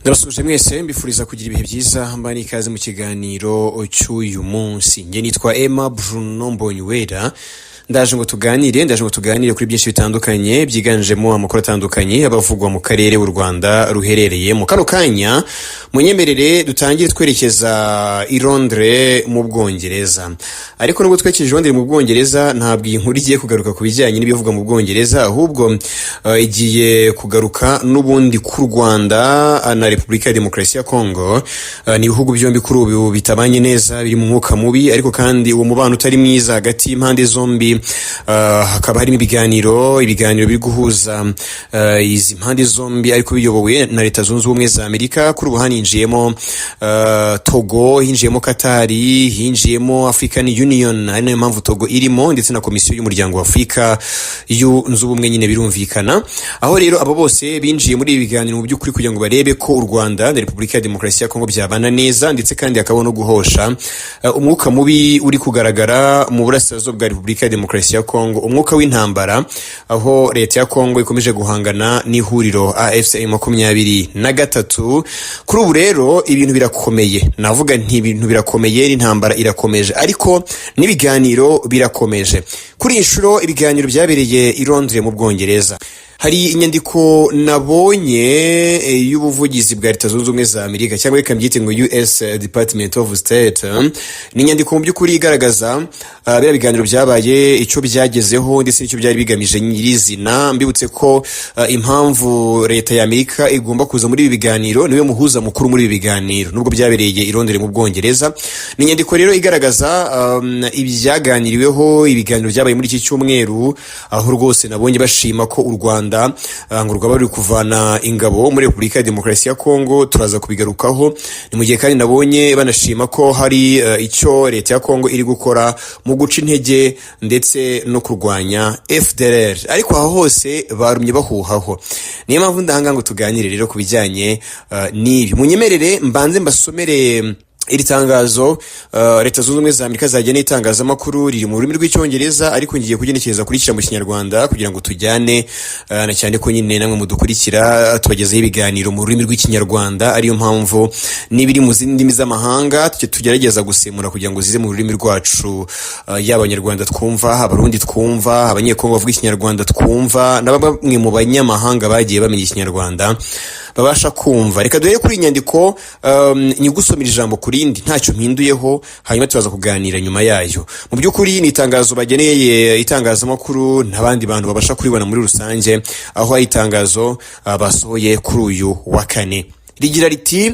Ndabasuje mwese mbifuriza kugira ibihe byiza mbani ikaze mu kiganiro cy'uyu munsi. Nge nitwa Emma Bruno Mbonywera. Ndaje ngo tuganire kuri byinshi bitandukanye byiganjemo amakuru atandukanye abavugwa mu karere u Rwanda ruherereye mu kano kanya. Munyemerere dutangire twerekeza i Londres mu Bwongereza. Ariko nubwo twerekeje i Londres mu Bwongereza ntabwo inkuru igiye kugaruka ku bijyanye n'ibivugwa mu Bwongereza, ahubwo igiye kugaruka n'ubundi ku Rwanda na Repubulika ya Demokarasi ya Kongo. Ni ibihugu byombi kuri ubu bitabanye neza, biri mu mwuka mubi, ariko kandi uwo mubano utari mwiza hagati y'impande zombi. Hakaba harimo ibiganiro biri guhuza izi mpande zombi, ariko biyobowe na Leta Zunze Ubumwe za Amerika. Kuri ubu hinjiyemo Togo, hinjiyemo Katari, hinjiyemo African Union, ari nayo mpamvu Togo irimo, ndetse na Komisiyo y'Umuryango wa Afurika yunze ubumwe nyine birumvikana. Aho rero abo bose binjiye muri ibi biganiro mu by'ukuri kugira ngo barebe ko u Rwanda na Repubulika ya Demokarasi ya Kongo byabana neza, ndetse kandi hakaba no guhosha umwuka mubi uri kugaragara mu burasirazuba bwa Repubulika ya Demokarasi ya Kongo, umwuka w'intambara, aho leta ya Kongo ikomeje guhangana n'ihuriro AFC M23. Kuri ubu rero ibintu birakomeye, navuga nti ibintu birakomeye, n'intambara irakomeje, ariko n'ibiganiro birakomeje. Kuri inshuro ibiganiro byabereye i Londres mu Bwongereza. Hari inyandiko nabonye y'ubuvugizi bwa Leta Zunze Ubumwe za Amerika, cyangwa reka mbyite ngo US Department of State. Ni inyandiko mu by'ukuri igaragaza biriya biganiro byabaye, icyo byagezeho, ndetse n'icyo byari bigamije nyirizina. Mbibutse ko impamvu Leta ya Amerika igomba kuza muri ibi biganiro, niwe muhuza mukuru muri ibi biganiro, nubwo byabereye i Londres mu Bwongereza. Ni inyandiko rero igaragaza ibyaganiriweho, ibiganiro byabaye muri iki cyumweru, aho rwose nabonye bashima ko u Rwanda ngo rwaba ruri kuvana ingabo muri Repubulika ya Demokarasi ya Kongo. Turaza kubigarukaho. Ni mu gihe kandi nabonye banashima ko hari icyo Leta ya Kongo iri gukora mu guca intege ndetse no kurwanya FDLR, ariko aho hose barumye bahuhaho. Niyo mpamvu ndahanga ngo tuganire rero ku bijyanye n'ibi. Munyemerere mbanze mbasomere iri tangazo Leta Zunze Ubumwe za Amerika zageneye itangazamakuru, riri mu rurimi rw'icyongereza, ariko ngiye kugenekereza kurikira mu kinyarwanda kugira ngo tujyane na cyane ko nyine namwe mudukurikira tubagezeho ibiganiro mu rurimi rw'ikinyarwanda. Ariyo mpamvu n'ibiri mu zindi ndimi z'amahanga tugerageza gusemura kugira ngo zize mu rurimi rwacu, y'Abanyarwanda twumva, Abarundi twumva, Abanyekongo bavuga ikinyarwanda twumva, na bamwe mu banyamahanga bagiye bamenya ikinyarwanda babasha kumva. Reka duhere kuri inyandiko nyigusomera ijambo kurindi, ntacyo mpinduyeho, hanyuma tuzaza kuganira nyuma yayo. Mu by'ukuri ni itangazo bageneye itangazamakuru n'abandi bantu babasha kuribona muri rusange, aho ari itangazo basohoye kuri uyu wa kane. Rigira riti: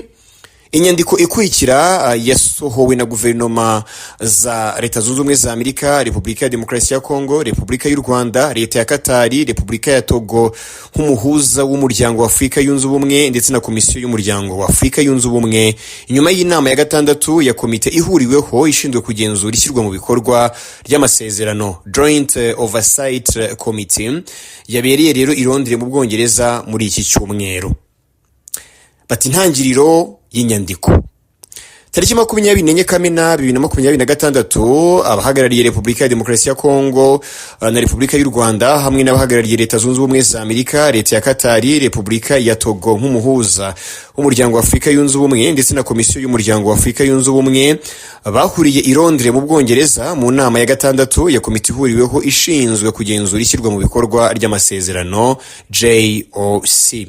inyandiko ikurikira yasohowe na guverinoma za Leta Zunze Ubumwe za Amerika, Repubulika ya Demokarasi ya Kongo, Repubulika y'u Rwanda, Leta ya Katari, Repubulika ya Togo nk'umuhuza w'Umuryango wa Afurika yunze ubumwe, ndetse na Komisiyo y'Umuryango wa Afurika yunze ubumwe, inyuma y'inama ya gatandatu ya komite ihuriweho ishinzwe kugenzura ishyirwa mu bikorwa ry'amasezerano, Joint Oversight Committee, yabereye rero i Londres mu Bwongereza muri iki cyumweru. Bati intangiriro y'inyandiko: tariki 24 Kamena 2026, abahagarariye Repubulika ya Demokarasi ya Kongo na Repubulika y'u Rwanda hamwe n'abahagarariye Leta Zunze Ubumwe za Amerika, Leta ya Katari, Repubulika ya Togo nk'umuhuza w'Umuryango wa Afurika yunze ubumwe, ndetse na Komisiyo y'Umuryango wa Afurika yunze ubumwe bahuriye i Londres mu Bwongereza mu nama ya gatandatu ya komite ihuriweho ishinzwe kugenzura ishyirwa mu bikorwa ry'amasezerano, JOC.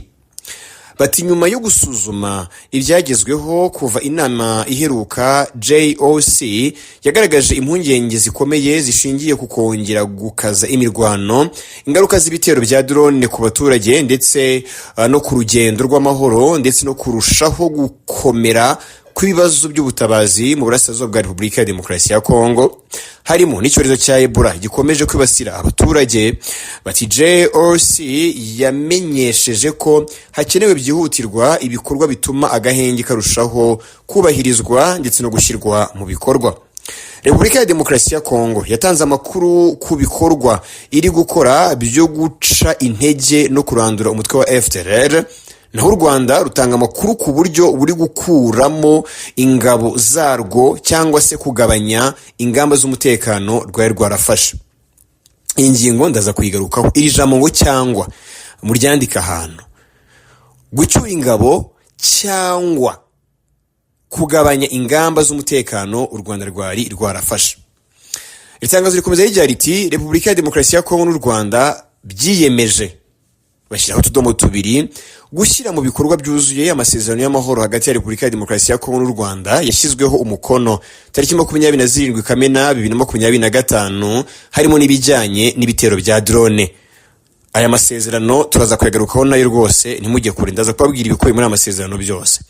Bati nyuma yo gusuzuma ibyagezweho kuva inama iheruka, JOC yagaragaje impungenge zikomeye zishingiye ku kongera gukaza imirwano, ingaruka z'ibitero bya drone ku baturage, ndetse no ku rugendo rw'amahoro, ndetse no kurushaho gukomera kw'ibibazo by'ubutabazi mu burasirazuba bwa Repubulika ya Demokarasi ya Kongo, harimo n'icyorezo cya Ebola gikomeje kwibasira abaturage. Bati JOC yamenyesheje ko hakenewe byihutirwa ibikorwa bituma agahenge karushaho kubahirizwa ndetse no gushyirwa mu bikorwa. Repubulika ya Demokarasi ya Kongo yatanze amakuru ku bikorwa iri gukora byo guca intege no kurandura umutwe wa FDLR, naho u Rwanda rutanga amakuru ku buryo buri gukuramo ingabo zarwo cyangwa se kugabanya ingamba z'umutekano rwari rwarafashe. Ingingo ndaza kuyigarukaho. Iri jambo ngo cyangwa muryandika ahantu: gucyura ingabo cyangwa kugabanya ingamba z'umutekano u Rwanda rwari rwarafashe. Itangazo rikomeza rigira riti Repubulika ya Demokarasi ya Kongo n'u Rwanda byiyemeje bashyiraho utudomo tubiri gushyira mu bikorwa byuzuye amasezerano y'amahoro hagati ya Repubulika ya Demokarasi ya Kongo n'u Rwanda yashyizweho umukono tariki 27 Kamena 2025 harimo n'ibijyanye n'ibitero bya drone. Aya masezerano turaza kuyagarukaho nayo rwose ntimujye kure, ndaza kubabwira ibikubiye muri amasezerano byose.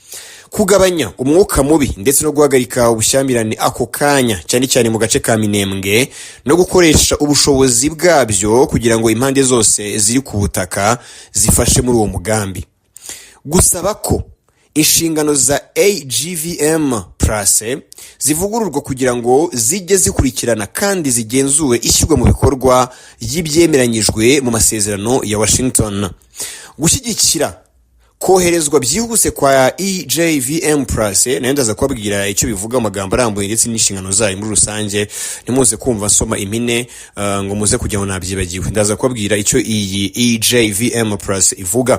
Kugabanya umwuka mubi ndetse no guhagarika ubushyamirane ako kanya cyane cyane mu gace ka Minembwe no gukoresha ubushobozi bwabyo kugira ngo impande zose ziri ku butaka zifashe muri uwo mugambi. Gusaba ko inshingano za AGVM Plus zivugururwa kugira ngo zijye zikurikirana kandi zigenzuwe ishyirwa mu bikorwa y'ibyemeranyijwe mu masezerano ya Washington. Gushyigikira koherezwa byihuse kwa IGITECYEREZO Plus nayo ndaza kubabwira icyo bivuga amagambo arambuye ndetse n'inshingano zayo muri rusange, ntimuze kumva nsoma impine ngo muze kujya ngo nabyibagiwe. Ndaza kubabwira icyo iyi IGITECYEREZO Plus ivuga.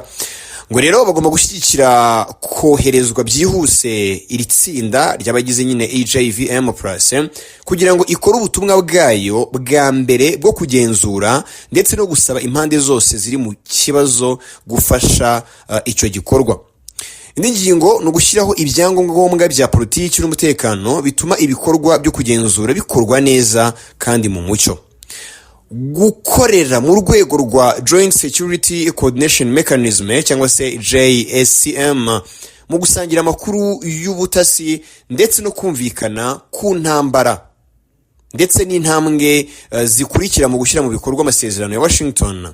Ngo rero bagomba gushyigikira koherezwa byihuse iri tsinda ry'abagize nyine IGITECYEREZO Plus kugira ngo ikore ubutumwa bwayo bwa mbere bwo kugenzura ndetse no gusaba impande zose ziri mu kibazo gufasha icyo gikorwa. Indi ngingo ni ugushyiraho ibyangombwa bya politiki n'umutekano bituma ibikorwa byo kugenzura bikorwa neza kandi mu mucyo. Gukorera mu rwego rwa Joint Security Coordination Mechanism cyangwa se JSCM mu gusangira amakuru y'ubutasi ndetse no kumvikana ku ntambara ndetse n'intambwe zikurikira mu gushyira mu bikorwa amasezerano ya Washington.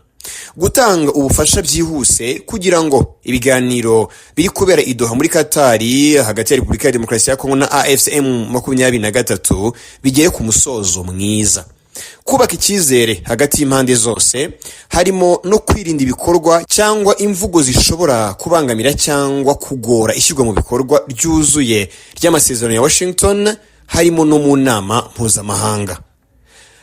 Gutanga ubufasha byihuse kugira ngo ibiganiro biri kubera i Doha muri Katari hagati ya Repubulika ya Demokarasi ya Kongo na AFCM 23 bigere ku musozo mwiza. Kubaka icyizere hagati y'impande zose harimo no kwirinda ibikorwa cyangwa imvugo zishobora kubangamira cyangwa kugora ishyirwa mu bikorwa ryuzuye ry'amasezerano ya Washington harimo no mu nama mpuzamahanga.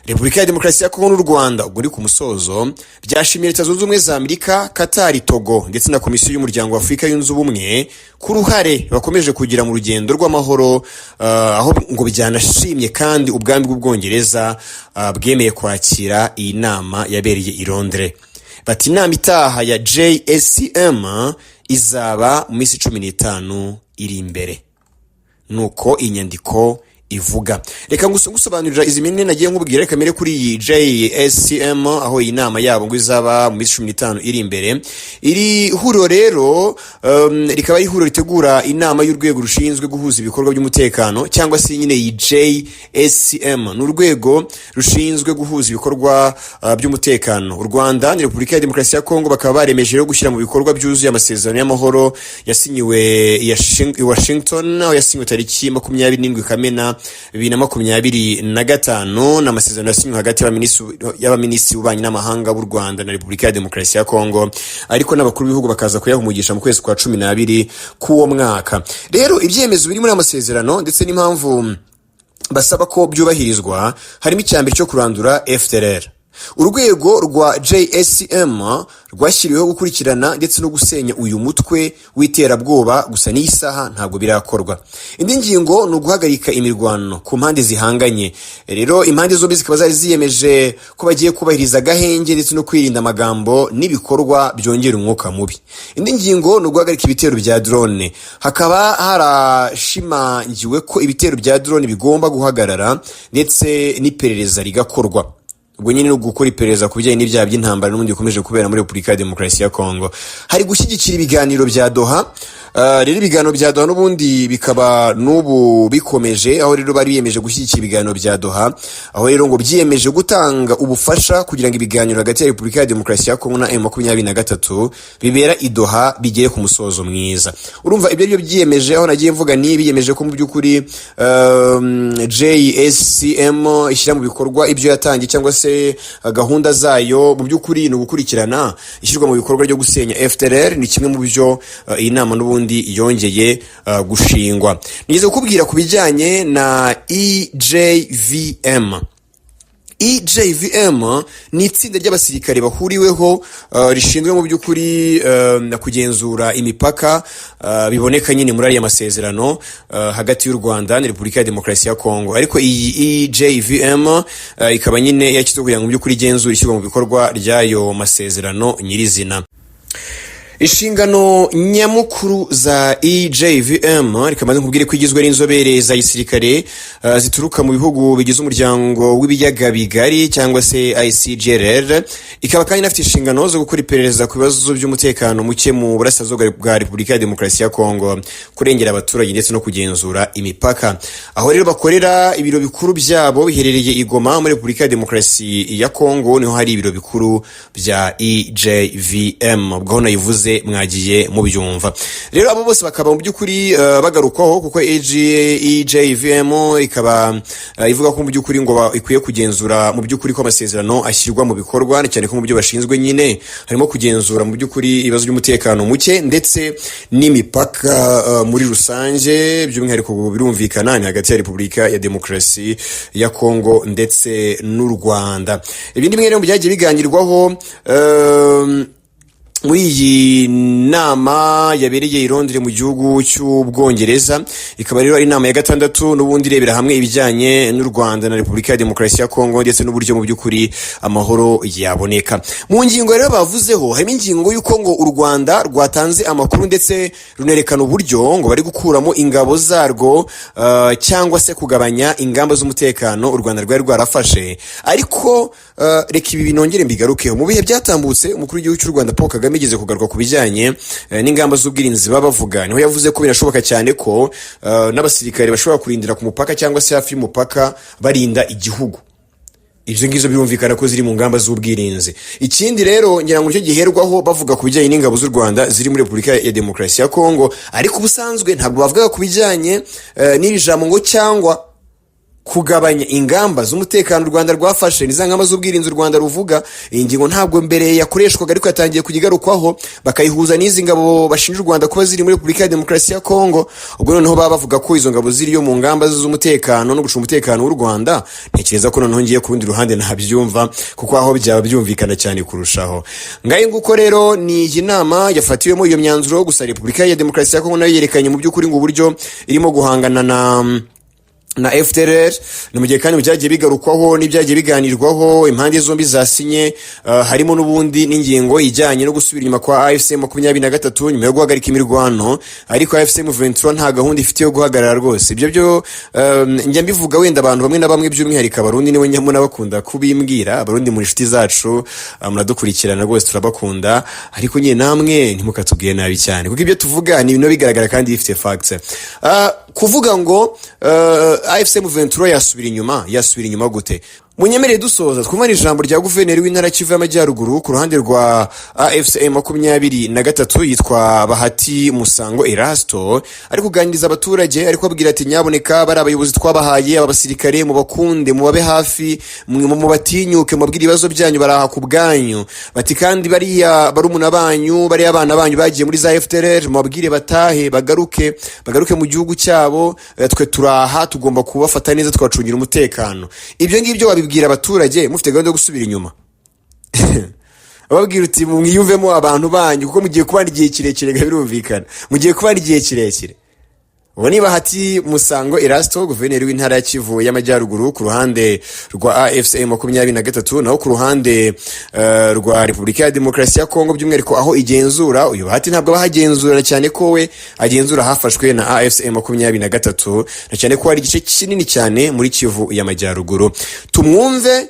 Repubulika ya Demokarasi ya Kongo n'u Rwanda ubwo uri ku musozo byashimiye Leta Zunze Ubumwe za Amerika, Katari, Togo ndetse na Komisiyo y'Umuryango wa Afurika yunze ubumwe ku ruhare bakomeje kugira mu rugendo rw'amahoro, aho ngo byanashimye kandi ubwami bw'Ubwongereza bwemeye kwakira iyi nama yabereye i Londres. Bati inama itaha ya JSCM izaba mu minsi 15 iri imbere. Nuko inyandiko ivuga. Reka ngusobanurira izi minini nagiye nkubwira, reka mere kuri iyi JSCM aho iyi nama yabo ngo izaba mu minsi 15 iri imbere. Iri huriro rero rikaba ari huriro ritegura inama y'urwego rushinzwe guhuza ibikorwa by'umutekano cyangwa se nyine iyi JSCM n'urwego rushinzwe guhuza ibikorwa by'umutekano. U Rwanda na Repubulika ya Demokarasi ya Kongo bakaba baremeje yo gushyira mu bikorwa byuzuye amasezerano y'amahoro yasinyiwe i Washington aho yasinywe tariki 27 Kamena 2025 n'amasezerano yasinywe hagati y'abaminisitiri b'ububanyi n'amahanga b'u Rwanda na Repubulika ya Demokarasi ya Kongo, ariko n'abakuru b'ibihugu bakaza kuyahumugisha mu kwezi kwa 12 k'uwo mwaka. Rero ibyemezo biri muri amasezerano ndetse n'impamvu basaba ko byubahirizwa harimo icyambere cyo kurandura FDLR. Urwego rwa JSCM rwashyiriweho gukurikirana ndetse no gusenya uyu mutwe w'iterabwoba, gusa n'isaha ntabwo birakorwa. Indi ngingo ni uguhagarika imirwano ku mpande zihanganye. Rero impande zombi zikaba zari ziyemeje ko bagiye kubahiriza gahenge ndetse no kwirinda amagambo n'ibikorwa byongera umwuka mubi. Indi ngingo ni uguhagarika ibitero bya drone. Hakaba harashimangiwe ko ibitero bya drone bigomba guhagarara ndetse n'iperereza rigakorwa. Ubwo nyine no gukora iperereza ku bijyanye n'ibyaha by'intambara n'ubundi bikomeje kubera muri Repubulika ya Demokarasi ya Kongo. Hari gushyigikira ibiganiro bya Doha. Rero ibiganiro bya Doha n'ubundi bikaba n'ubu bikomeje, aho rero bari biyemeje gushyigikira ibiganiro bya Doha, aho rero ngo byiyemeje gutanga ubufasha kugira ngo ibiganiro hagati ya Repubulika ya Demokarasi ya Kongo na M23 bibera i Doha bigere ku musozo mwiza. Urumva ibyo byo byiyemeje, aho nagiye mvuga ni biyemeje ko mu by'ukuri JSCM ishyira mu bikorwa ibyo yatangiye cyangwa se gahunda zayo. Mu by'ukuri ni ugukurikirana ishyirwa mu bikorwa ryo gusenya FDLR. Ni kimwe mu byo iyi nama n'ubundi yongeye gushingwa. Nigeze kukubwira ku bijyanye na IGVM. IGITECYEREZO ni itsinda ry'abasirikare bahuriweho rishinzwe mu by'ukuri kugenzura imipaka biboneka nyine muri ariya masezerano hagati y'u Rwanda na Repubulika ya Demokarasi ya Kongo. Ariko iyi IGITECYEREZO ikaba nyine yashyizwe kugira ngo mu by'ukuri igenzura ishyirwa mu bikorwa ry'ayo masezerano nyirizina. Inshingano nyamukuru za IGITECYEREZO rikamaze kubwira ko igizwe n'inzobere za gisirikare zituruka mu bihugu bigize umuryango w'ibiyaga bigari cyangwa se ICGLR. Ikaba kandi inafite inshingano zo gukora iperereza ku bibazo by'umutekano muke mu burasirazuba bwa Repubulika ya Demokarasi ya Kongo, kurengera abaturage ndetse no kugenzura imipaka. Aho rero bakorera ibiro bikuru byabo biherereye i Goma muri Repubulika ya Demokarasi ya Kongo, niho hari ibiro bikuru bya IGITECYEREZO. Bwona yivuze mwagiye mubyumva. Rero abo bose bakaba mu by'ukuri bagarukaho kuko IGITECYEREZO ikaba ivuga ko mu by'ukuri ngo ikwiye kugenzura mu by'ukuri ko amasezerano ashyirwa mu bikorwa, cyane ko mu byo bashinzwe nyine harimo kugenzura mu by'ukuri ibibazo by'umutekano muke ndetse n'imipaka muri rusange, by'umwihariko birumvikana ni hagati ya Repubulika ya Demokarasi ya Kongo ndetse n'u Rwanda. Ibindi bimwe rero byagiye biganirwaho muri iyi nama yabereye i Londres mu gihugu cy'Ubwongereza. Ikaba rero ari inama ya gatandatu n'ubundi irebera hamwe ibijyanye n'u Rwanda na Repubulika ya Demokarasi ya Kongo ndetse n'uburyo mu by'ukuri amahoro yaboneka. Mu ngingo rero bavuzeho harimo ingingo y'uko ngo u Rwanda rwatanze amakuru ndetse runerekana uburyo ngo bari gukuramo ingabo zarwo cyangwa se kugabanya ingamba z'umutekano u Rwanda rwari rwarafashe. Ariko reka ibi binongere mbigarukeho. Mu bihe byatambutse umukuru w'igihugu cy'u Rwanda Paul Kagame igeze kugaruka ku bijyanye n'ingamba z'ubwirinzi baba bavuga, niho yavuze ko birashoboka cyane ko n'abasirikare bashobora kurindira ku mupaka cyangwa se hafi y'umupaka barinda igihugu. Ibyo ngizo birumvikana ko ziri mu ngamba z'ubwirinzi. Ikindi rero ngira ngo cyo giherwaho bavuga ku bijyanye n'ingabo z'u Rwanda ziri muri Repubulika ya Demokarasi ya Kongo, ariko ubusanzwe ntabwo bavuga ku bijyanye n'iri jambo ngo cyangwa kugabanya ingamba z'umutekano u Rwanda rwafashe, niza ngamba z'ubwirinzi u Rwanda ruvuga. Iyi ngingo ntabwo mbere yakoreshwaga, ariko yatangiye kugigarukwaho bakayihuza n'izi ngabo bashinja u Rwanda kuba ziri muri Repubulika ya Demokarasi ya Kongo. Ubwo noneho baba bavuga ko izo ngabo ziri yo mu ngamba z'umutekano no gucunga umutekano w'u Rwanda. Ntekereza ko noneho ngiye ku rundi ruhande ntabyumva, kuko aho byaba byumvikana cyane kurushaho. Ngaye nguko rero ni iyi nama yafatiwemo iyo myanzuro. Gusa Repubulika ya Demokarasi ya Kongo nayo yerekanye mu by'ukuri ngo uburyo irimo guhangana na FDLR. Ni mu gihe kandi byagiye bigarukwaho n'ibyagiye biganirwaho impande zombi zasinye, harimo n'ubundi n'ingingo ijyanye no gusubira inyuma kwa AFC M23 nyuma yo guhagarika imirwano. Ariko AFC M23 nta gahunda ifite yo guhagarara rwose. Ibyo byo njya mbivuga, wenda abantu bamwe na bamwe by'umwihariko abarundi niwe nyamo nabakunda kubimbwira. Abarundi muri inshuti zacu muradukurikirana rwose, turabakunda, ariko nyine namwe ntimukatubwiye nabi cyane, kuko ibyo tuvuga ni ibintu bigaragara kandi bifite facts. Kuvuga ngo AFC M23 yasubira inyuma gute? Munyemereye dusoza twumva ijambo rya guverineri w'intara Kivu y'Amajyaruguru ku ruhande rwa AFC M23 yitwa Bahati Musango Erasto, ari kuganiriza abaturage, ari kubabwira ati nyaboneka bari abayobozi twabahaye, aba basirikare mu bakunde, mu babe hafi, mu batinyuke, mubabwira ibibazo byanyu baraha ku bwanyu. Bati kandi bariya barumuna banyu, bariya abana banyu bagiye muri za FDLR, mubabwire batahe bagaruke mu gihugu cyabo. Twe turaha, tugomba kubafata neza, twacungira umutekano. Ibyo ngibyo wabibwira abaturage mufite gahunda yo gusubira inyuma? Ababwira uti mwiyumvemo abantu banyu, kuko mugiye kubana igihe kirekire, birumvikana mugiye kubana igihe kirekire. Ubu ni Bahati Musango Erasto, guverineri w'intara ya Kivu y'Amajyaruguru ku ruhande rwa AFC M23, naho ku ruhande rwa Repubulika ya Demokarasi ya Kongo by'umwihariko aho igenzura. Uyu Bahati ntabwo bahagenzura cyane ko we agenzura hafashwe na AFC M23, na cyane ko hari igice kinini cyane muri Kivu y'Amajyaruguru. Tumwumve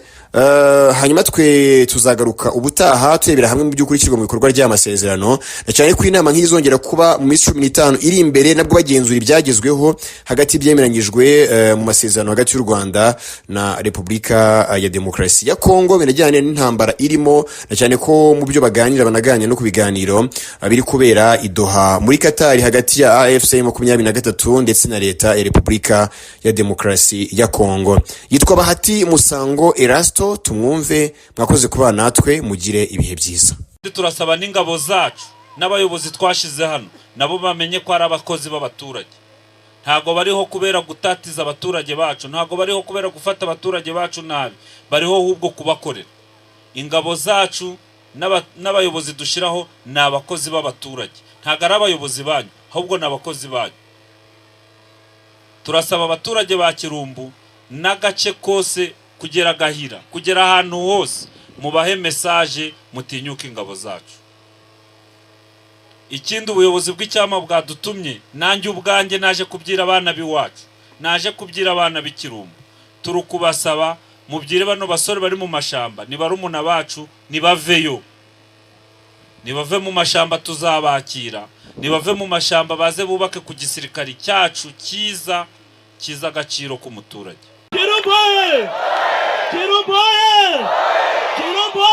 hanyuma twe tuzagaruka ubutaha turebera hamwe mu by'ukuri kirwa mu bikorwa ry'amasezerano, na cyane ko inama nk'izongera kuba mu minsi 15 iri imbere, nabwo bagenzura ibyagezweho hagati y'ibyemeranyijwe mu masezerano hagati y'u Rwanda na Repubulika ya Demokarasi ya Kongo binajyanye n'intambara irimo, na cyane ko mu byo banaganira no ku biganiro biri kubera i Dore muri Qatar hagati ya AFC M23 ndetse na leta ya Repubulika ya Demokarasi ya Kongo. Yitwa Bahati Musango Erasto. Tumwumve, mwakoze kuba natwe, mugire ibihe byiza. Turasaba n'ingabo zacu n'abayobozi twashize hano nabo bamenye ko ari abakozi b'abaturage. ntago bariho kubera gutatiza abaturage bacu, ntago bariho kubera gufata abaturage bacu nabi, bariho ahubwo kubakorera. Ingabo zacu n'abayobozi dushiraho ni abakozi b'abaturage, ntago ari abayobozi banyu, ahubwo ni abakozi banyu. Turasaba abaturage ba Kirumbu n'agace kose kugera Gahira, kugera ahantu hose, mubahe message mutinyuka ingabo zacu. Ikindi ubuyobozi bw'icyama bwadutumye, nanjye ubwanjye naje kubyira abana biwacu, naje kubyira abana b'Ikirumbu. Turukubasaba mubyire bano basore bari mu mashamba, ni barumuna bacu, nibaveyo, nibave mu mashamba tuzabakira, nibave mu mashamba baze bubake ku gisirikari cyacu kiza agaciro k'umuturage. Kirumbu! Kirumbu! Kirumbu!